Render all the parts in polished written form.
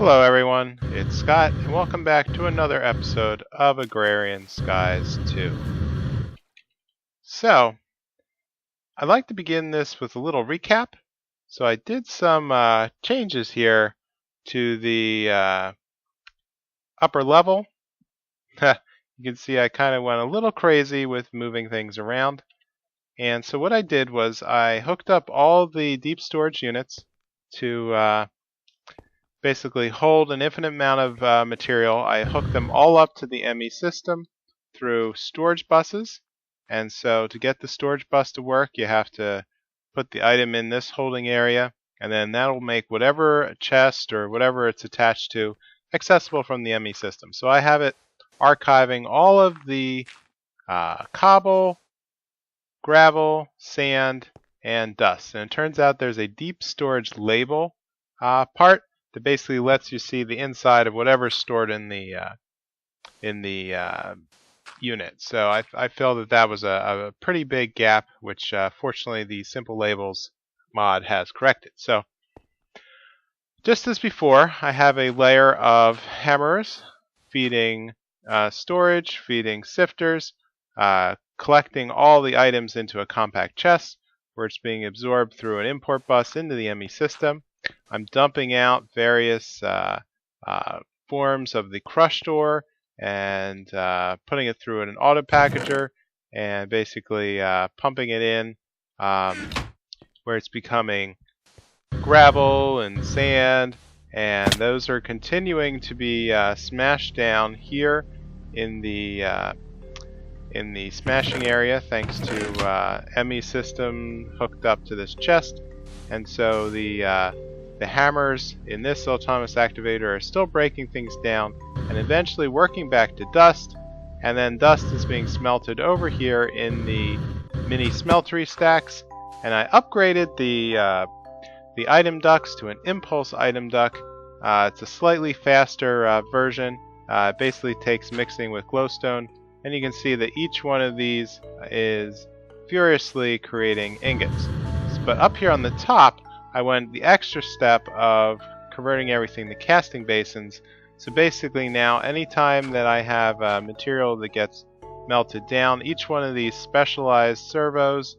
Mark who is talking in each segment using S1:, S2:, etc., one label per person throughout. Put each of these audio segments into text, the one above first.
S1: Hello everyone, it's Scott, and welcome back to another episode of Agrarian Skies 2. So, I'd like to begin this with a little recap. So I did some changes here to the upper level. You can see I kind of went a little crazy with moving things around. And so what I did was I hooked up all the deep storage units to basically hold an infinite amount of material. I hooked them all up to the ME system through storage buses. And so to get the storage bus to work, you have to put the item in this holding area, and then that'll make whatever chest or whatever it's attached to accessible from the ME system. So I have it archiving all of the cobble, gravel, sand, and dust. And it turns out there's a deep storage label part that basically lets you see the inside of whatever's stored in the unit. So I felt that was a pretty big gap, which fortunately the Simple Labels mod has corrected. So just as before, I have a layer of hammers feeding storage, feeding sifters, collecting all the items into a compact chest where it's being absorbed through an import bus into the ME system. I'm dumping out various forms of the crushed ore and putting it through an auto packager and basically pumping it in where it's becoming gravel and sand, and those are continuing to be smashed down here in the smashing area thanks to ME system hooked up to this chest. And so the hammers in this autonomous activator are still breaking things down and eventually working back to dust, and then dust is being smelted over here in the mini smeltery stacks. And I upgraded the item ducts to an impulse item duct. It's a slightly faster version. It basically takes mixing with glowstone, and you can see that each one of these is furiously creating ingots. But up here on the top, I went the extra step of converting everything to casting basins. So basically now, anytime that I have material that gets melted down, each one of these specialized servos,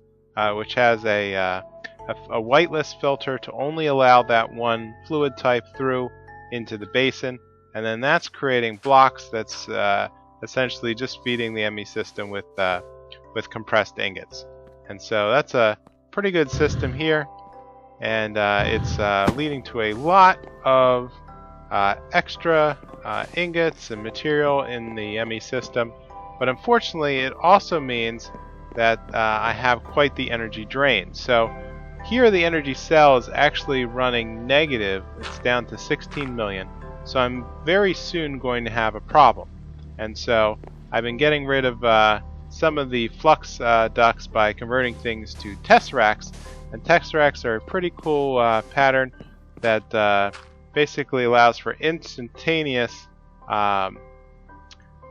S1: which has a whitelist filter to only allow that one fluid type through into the basin, and then that's creating blocks that's essentially just feeding the ME system with compressed ingots. And so that's a pretty good system here, and it's leading to a lot of extra ingots and material in the ME system. But unfortunately, it also means that I have quite the energy drain. So here the energy cell is actually running negative. It's down to 16 million. So I'm very soon going to have a problem. And so I've been getting rid of some of the flux ducts by converting things to tesseracts. And tesseracts are a pretty cool pattern that basically allows for instantaneous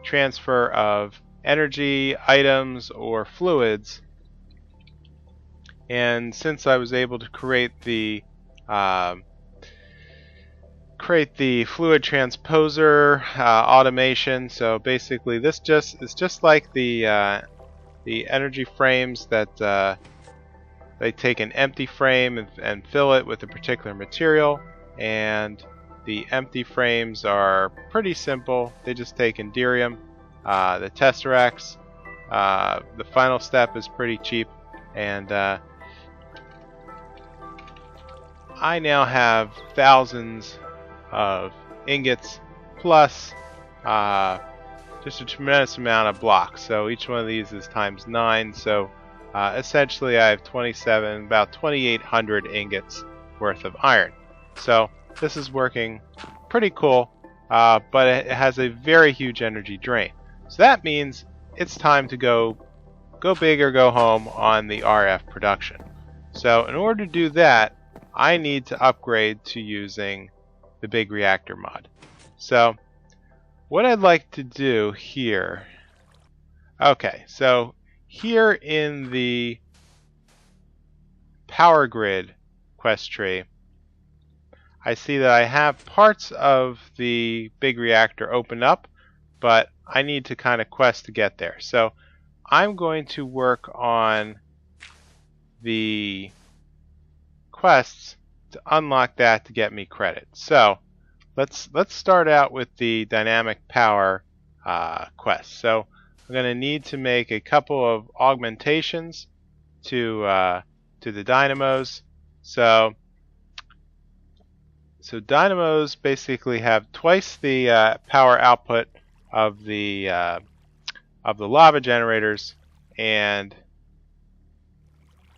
S1: transfer of energy, items, or fluids. And since I was able to create the fluid transposer automation, so basically this is just like the energy frames that they take an empty frame and fill it with a particular material, and the empty frames are pretty simple. They just take Yellorium. The tesseracts, the final step is pretty cheap, and I now have thousands of ingots plus just a tremendous amount of blocks. So each one of these is times 9, so essentially I have about 2,800 ingots worth of iron. So this is working pretty cool, but it has a very huge energy drain. So that means it's time to go big or go home on the RF production. So in order to do that, I need to upgrade to using the Big Reactor mod. So what I'd like to do here, okay, so here in the power grid quest tree, I see that I have parts of the big reactor opened up, but I need to kind of quest to get there. So I'm going to work on the quests to unlock that to get me credit. So let's start out with the dynamic power quest. So I'm going to need to make a couple of augmentations to the dynamos. So dynamos basically have twice the power output of the lava generators, and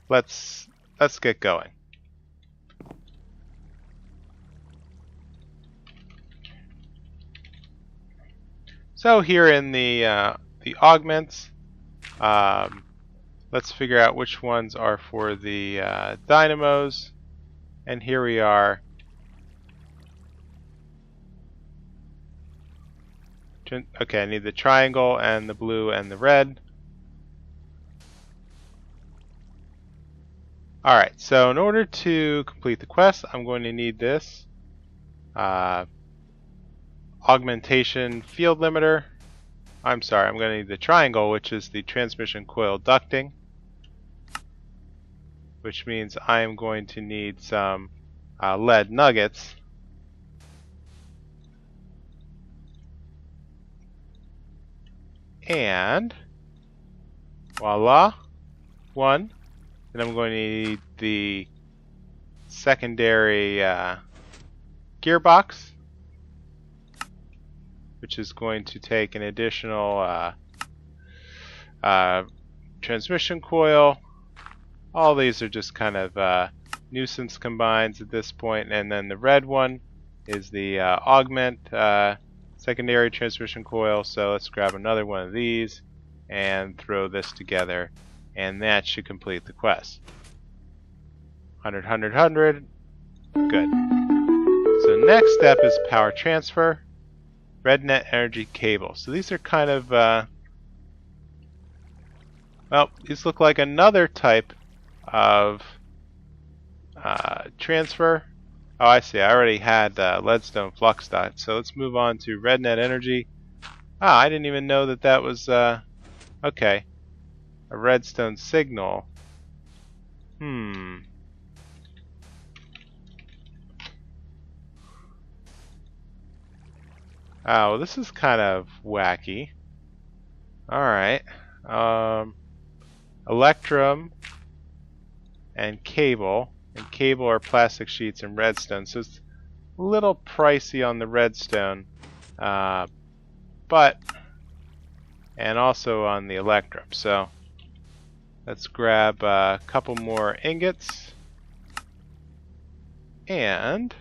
S1: let's get going. So here in the augments, let's figure out which ones are for the dynamos, and here we are. Okay, I need the triangle and the blue and the red. Alright, so in order to complete the quest, I'm going to need this augmentation field limiter. I'm sorry, I'm going to need the triangle, which is the transmission coil ducting, which means I am going to need some lead nuggets. And voila, one. Then I'm going to need the secondary gearbox, which is going to take an additional transmission coil. All these are just kind of nuisance combines at this point. And then the red one is the augment secondary transmission coil. So let's grab another one of these and throw this together, and that should complete the quest. 100, 100, 100. Good. So next step is power transfer. Red net energy cable. So these are kind of well, these look like another type of transfer. Oh, I see. I already had leadstone flux dot. So let's move on to red net energy. Ah, I didn't even know that that was okay. A redstone signal. Oh, well, this is kind of wacky. Alright. Electrum and cable. And cable are plastic sheets and redstone. So it's a little pricey on the redstone. But, and also on the electrum. So let's grab a couple more ingots. And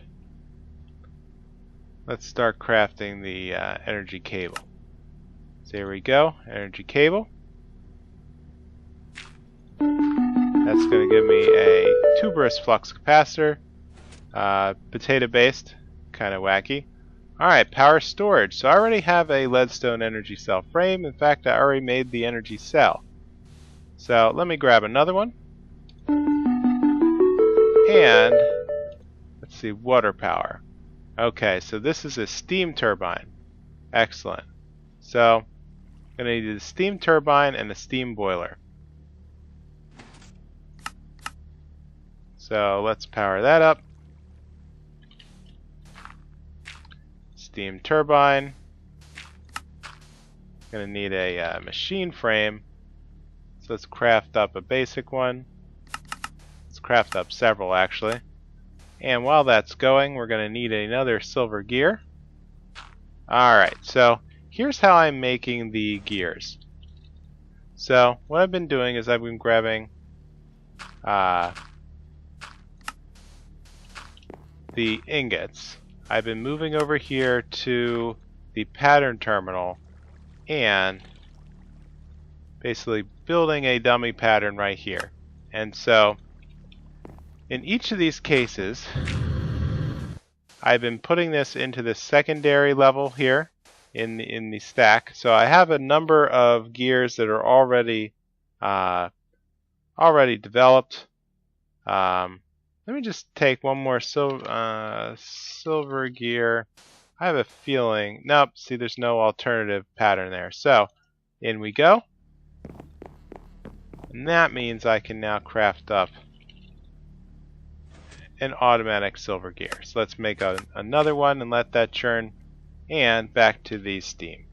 S1: let's start crafting the energy cable. So here we go, energy cable. That's going to give me a tuberous flux capacitor, potato based, kind of wacky. Alright, power storage. So I already have a leadstone energy cell frame. In fact, I already made the energy cell. So let me grab another one. And let's see, water power. Okay, so this is a steam turbine. Excellent. So I'm going to need a steam turbine and a steam boiler. So let's power that up. Steam turbine. Going to need a machine frame. So let's craft up a basic one. Let's craft up several actually. And while that's going, we're going to need another silver gear. Alright, so here's how I'm making the gears. So what I've been doing is I've been grabbing the ingots. I've been moving over here to the pattern terminal and basically building a dummy pattern right here. And so in each of these cases, I've been putting this into the secondary level here in the stack. So I have a number of gears that are already developed. Let me just take one more silver gear. I have a feeling. Nope, see, there's no alternative pattern there. So, in we go. And that means I can now craft up an automatic silver gear. So let's make another one and let that churn. And back to the steam.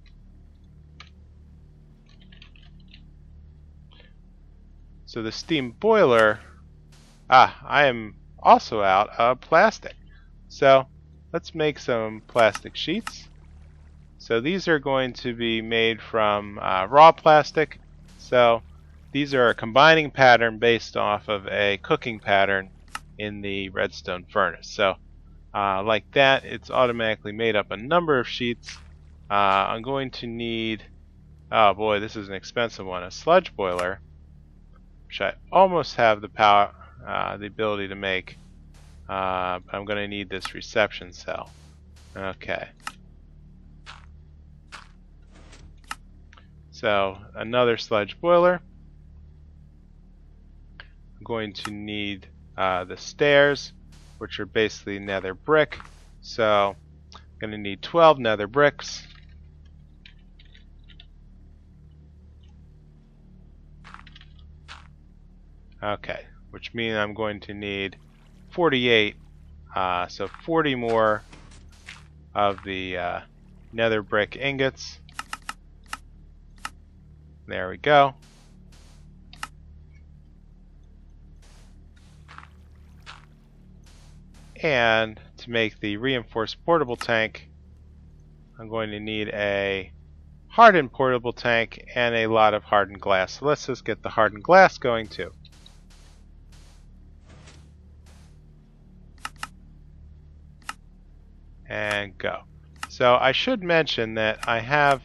S1: So the steam boiler, I am also out of plastic. So let's make some plastic sheets. So these are going to be made from raw plastic. So these are a combining pattern based off of a cooking pattern in the redstone furnace. So like that, it's automatically made up a number of sheets. I'm going to need, oh boy, this is an expensive one, a sludge boiler, which I almost have the power, the ability to make. But I'm going to need this reception cell. Okay. So another sludge boiler. I'm going to need the stairs, which are basically nether brick. So I'm going to need 12 nether bricks. Okay, which means I'm going to need 48, so 40 more of the nether brick ingots. There we go. And to make the reinforced portable tank, I'm going to need a hardened portable tank and a lot of hardened glass. So let's just get the hardened glass going too. And go. So I should mention that I have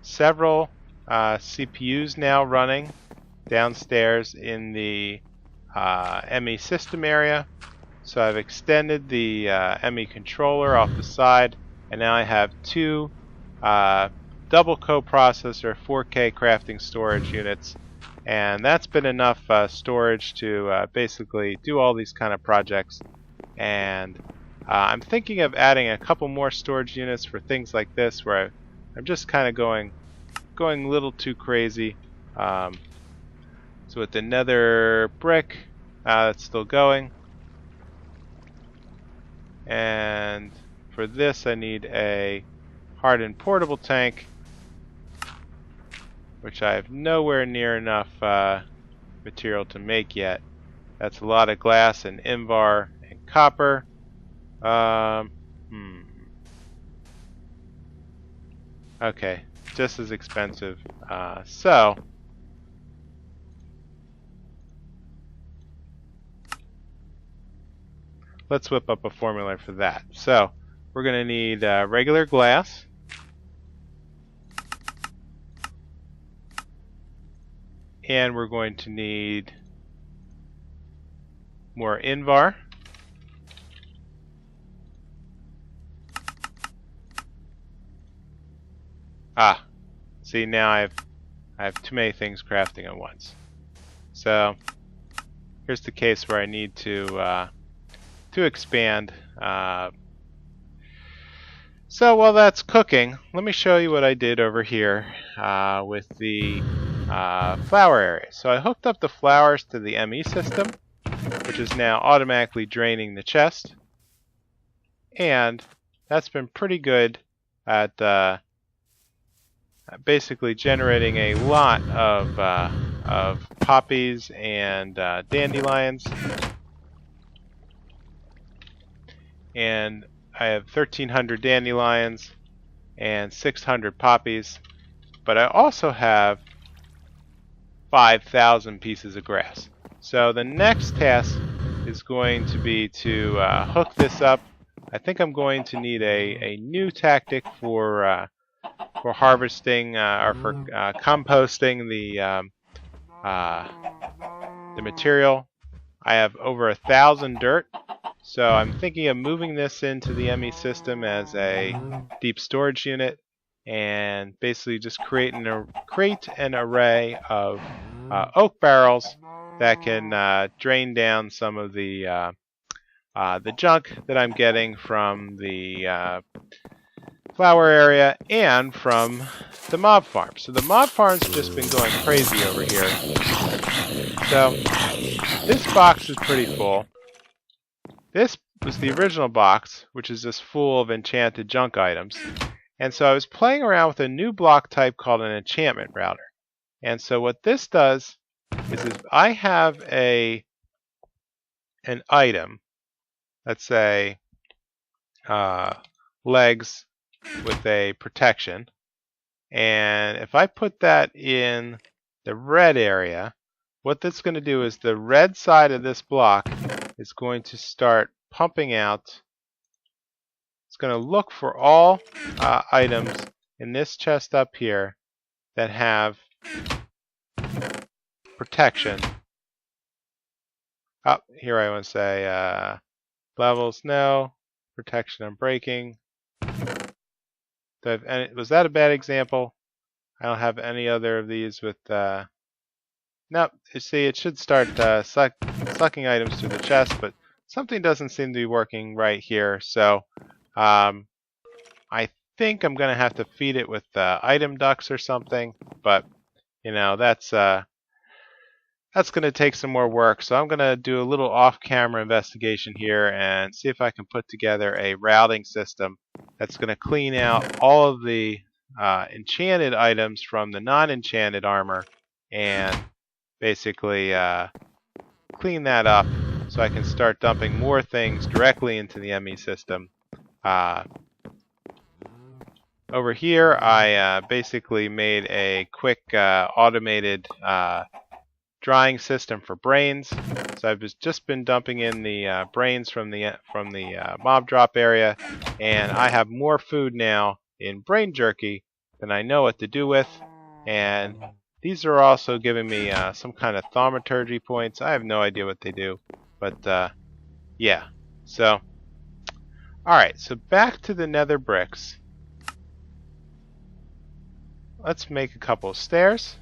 S1: several CPUs now running downstairs in the ME system area. So I've extended the ME controller off the side, and now I have two double coprocessor 4K crafting storage units, and that's been enough storage to basically do all these kind of projects. And I'm thinking of adding a couple more storage units for things like this, where I'm just kind of going a little too crazy. So with the nether brick, that's still going. And for this, I need a hardened portable tank, which I have nowhere near enough material to make yet. That's a lot of glass and invar and copper. Okay, just as expensive. So let's whip up a formula for that. So we're going to need regular glass, and we're going to need more invar. See, now I have too many things crafting at once. So here's the case where I need to expand. So while that's cooking, let me show you what I did over here with the flour area. So I hooked up the flowers to the ME system, which is now automatically draining the chest, and that's been pretty good at basically generating a lot of poppies and dandelions. And I have 1,300 dandelions and 600 poppies, but I also have 5,000 pieces of grass. So the next task is going to be to hook this up. I think I'm going to need a new tactic for harvesting or for composting the material. I have over 1,000 dirt, so I'm thinking of moving this into the ME system as a deep storage unit, and basically just create an array of oak barrels that can drain down some of the the junk that I'm getting from the flower area and from the mob farm. So the mob farm's just been going crazy over here. So this box is pretty full. This was the original box, which is just full of enchanted junk items. And so I was playing around with a new block type called an enchantment router. And so what this does is I have an item, let's say legs with a protection. And if I put that in the red area, what that's going to do is the red side of this block is going to start pumping out. It's going to look for all items in this chest up here that have protection. Up here I want to say levels, no. Protection, I'm breaking. Was that a bad example? I don't have any other of these with nope, you see it should start sucking items through the chest, but something doesn't seem to be working right here. So I think I'm going to have to feed it with item ducks or something, but you know, that's going to take some more work. So I'm going to do a little off-camera investigation here and see if I can put together a routing system that's going to clean out all of the enchanted items from the non-enchanted armor and basically clean that up so I can start dumping more things directly into the ME system. Over here I basically made a quick automated drying system for brains. So I've just been dumping in the brains from the mob drop area, and I have more food now in brain jerky than I know what to do with. And these are also giving me some kind of thaumaturgy points. I have no idea what they do, but yeah. So alright, so back to the nether bricks. Let's make a couple of stairs.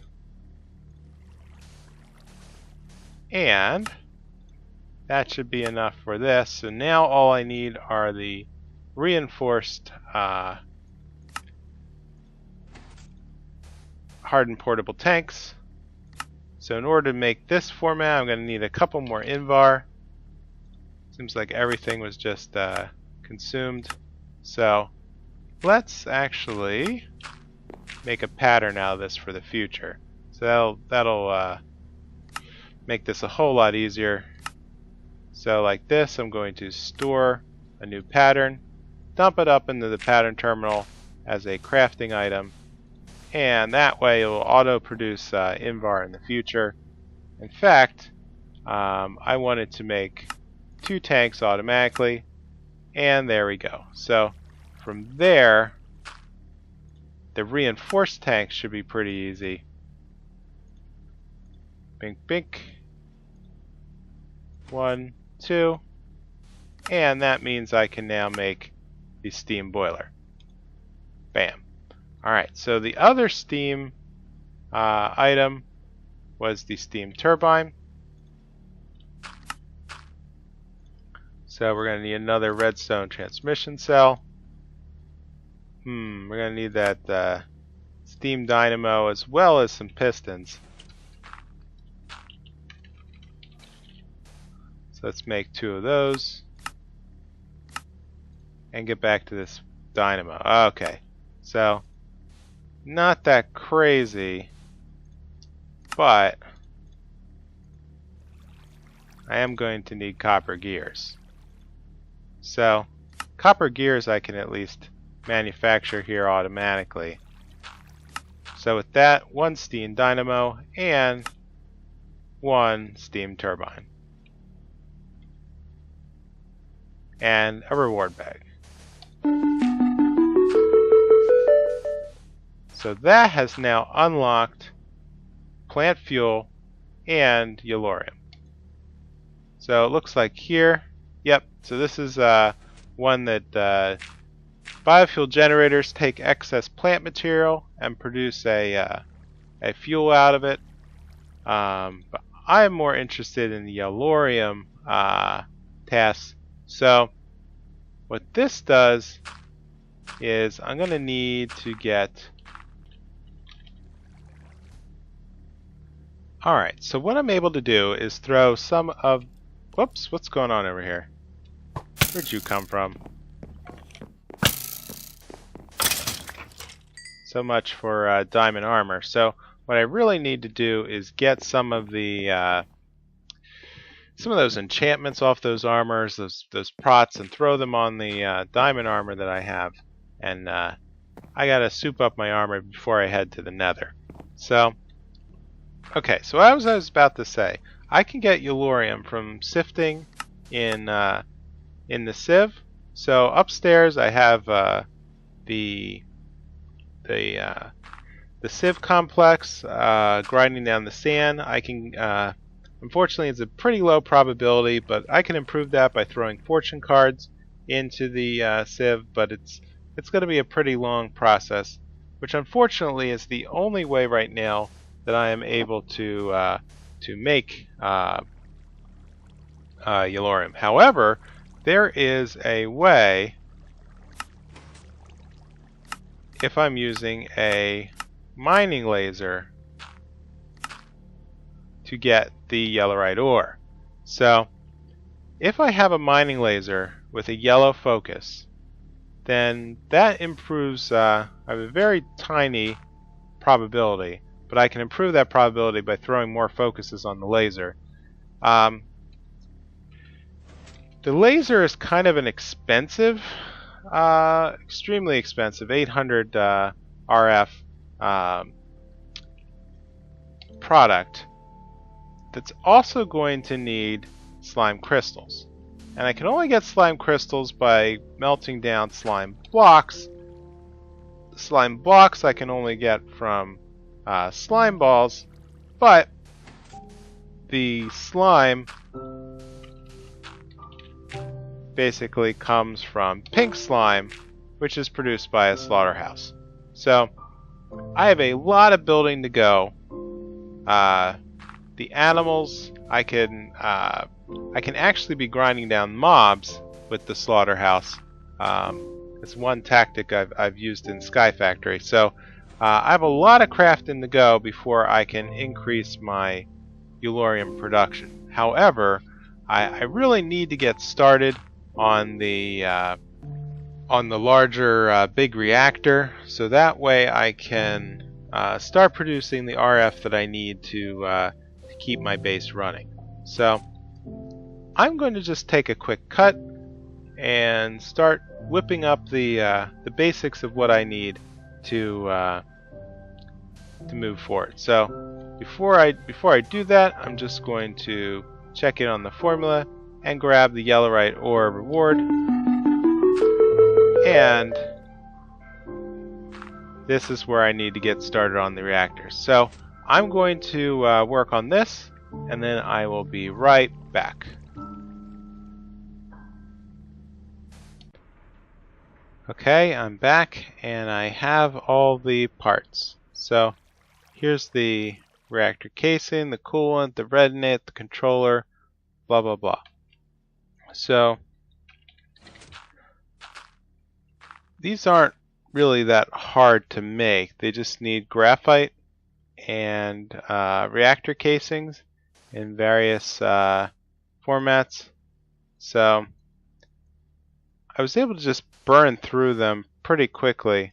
S1: And that should be enough for this. So now all I need are the reinforced hardened portable tanks. So in order to make this format, I'm going to need a couple more invar. Seems like everything was just consumed. So let's actually make a pattern out of this for the future. So that'll make this a whole lot easier. So like this, I'm going to store a new pattern, dump it up into the pattern terminal as a crafting item, and that way it will auto produce invar in the future. In fact, I wanted to make 2 tanks automatically, and there we go. So from there, the reinforced tanks should be pretty easy. Bink bink. 1, 2, and that means I can now make the steam boiler. Bam. Alright, so the other steam item was the steam turbine. So we're going to need another redstone transmission cell. We're going to need that steam dynamo as well as some pistons. So let's make 2 of those and get back to this dynamo. Okay, so not that crazy, but I am going to need copper gears. So copper gears I can at least manufacture here automatically. So with that, 1 steam dynamo and 1 steam turbine. And a reward bag. So that has now unlocked plant fuel and Yellorium. So it looks like here, yep, so this is one that biofuel generators take excess plant material and produce a fuel out of it. But I am more interested in the Yellorium tasks. So what this does is I'm going to need to get... Alright, so what I'm able to do is throw some of... Whoops, what's going on over here? Where'd you come from? So much for diamond armor. So what I really need to do is get some of the some of those enchantments off those armors, those prots, and throw them on the diamond armor that I have. And I gotta soup up my armor before I head to the Nether. So, okay. So as I was about to say, I can get Yellorium from sifting in the sieve. So upstairs I have the sieve complex grinding down the sand. I can unfortunately it's a pretty low probability, but I can improve that by throwing fortune cards into the sieve, but it's going to be a pretty long process, which unfortunately is the only way right now that I am able to make Yellorium. However, there is a way, if I'm using a mining laser, to get the Yellorite ore. So if I have a mining laser with a yellow focus, then that improves, I have a very tiny probability, but I can improve that probability by throwing more focuses on the laser. The laser is kind of an expensive, extremely expensive, 800 RF product that's also going to need slime crystals. And I can only get slime crystals by melting down slime blocks. The slime blocks I can only get from slime balls, but the slime basically comes from pink slime, which is produced by a slaughterhouse. So I have a lot of building to go. The animals, I can actually be grinding down mobs with the slaughterhouse. It's one tactic I've used in Sky Factory. So I have a lot of crafting to go before I can increase my Yellorium production. However, I really need to get started on the larger Big Reactor, so that way I can start producing the RF that I need to keep my base running. So I'm going to just take a quick cut and start whipping up the basics of what I need to move forward. So before I do that, I'm just going to check in on the formula and grab the Yellorite ore reward. And this is where I need to get started on the reactors. So I'm going to work on this, and then I will be right back. Okay, I'm back, and I have all the parts. So here's the reactor casing, the coolant, the redinate, the controller, blah blah blah. So these aren't really that hard to make. They just need graphite and reactor casings in various formats. So I was able to just burn through them pretty quickly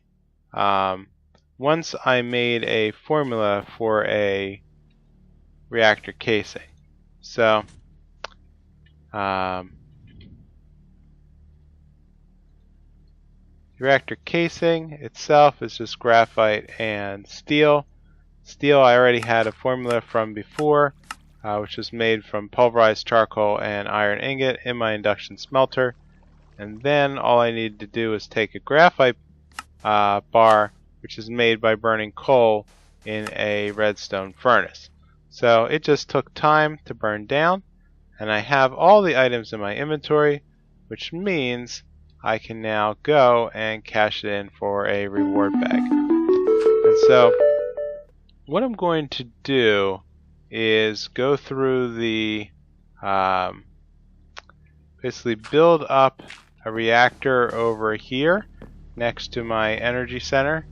S1: once I made a formula for a reactor casing. So reactor casing itself is just graphite and steel. Steel I already had a formula from before, which was made from pulverized charcoal and iron ingot in my induction smelter. And then all I need to do is take a graphite bar, which is made by burning coal in a redstone furnace. So it just took time to burn down, and I have all the items in my inventory, which means I can now go and cash it in for a reward bag. And so what I'm going to do is go through the basically build up a reactor over here next to my energy center,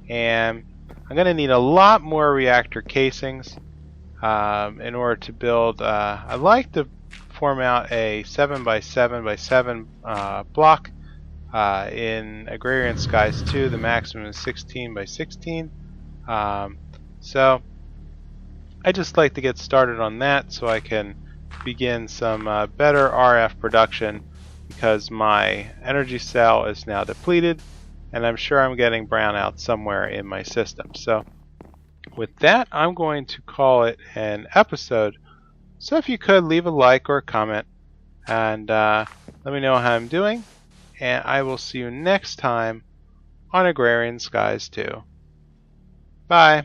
S1: and I'm going to need a lot more reactor casings in order to build. I'd like to form out a 7x7x7 block. In Agrarian Skies 2, the maximum is 16x16. So I just like to get started on that so I can begin some better RF production, because my energy cell is now depleted and I'm sure I'm getting brownout somewhere in my system. So with that, I'm going to call it an episode. So if you could leave a like or a comment and let me know how I'm doing, and I will see you next time on Agrarian Skies 2. Bye.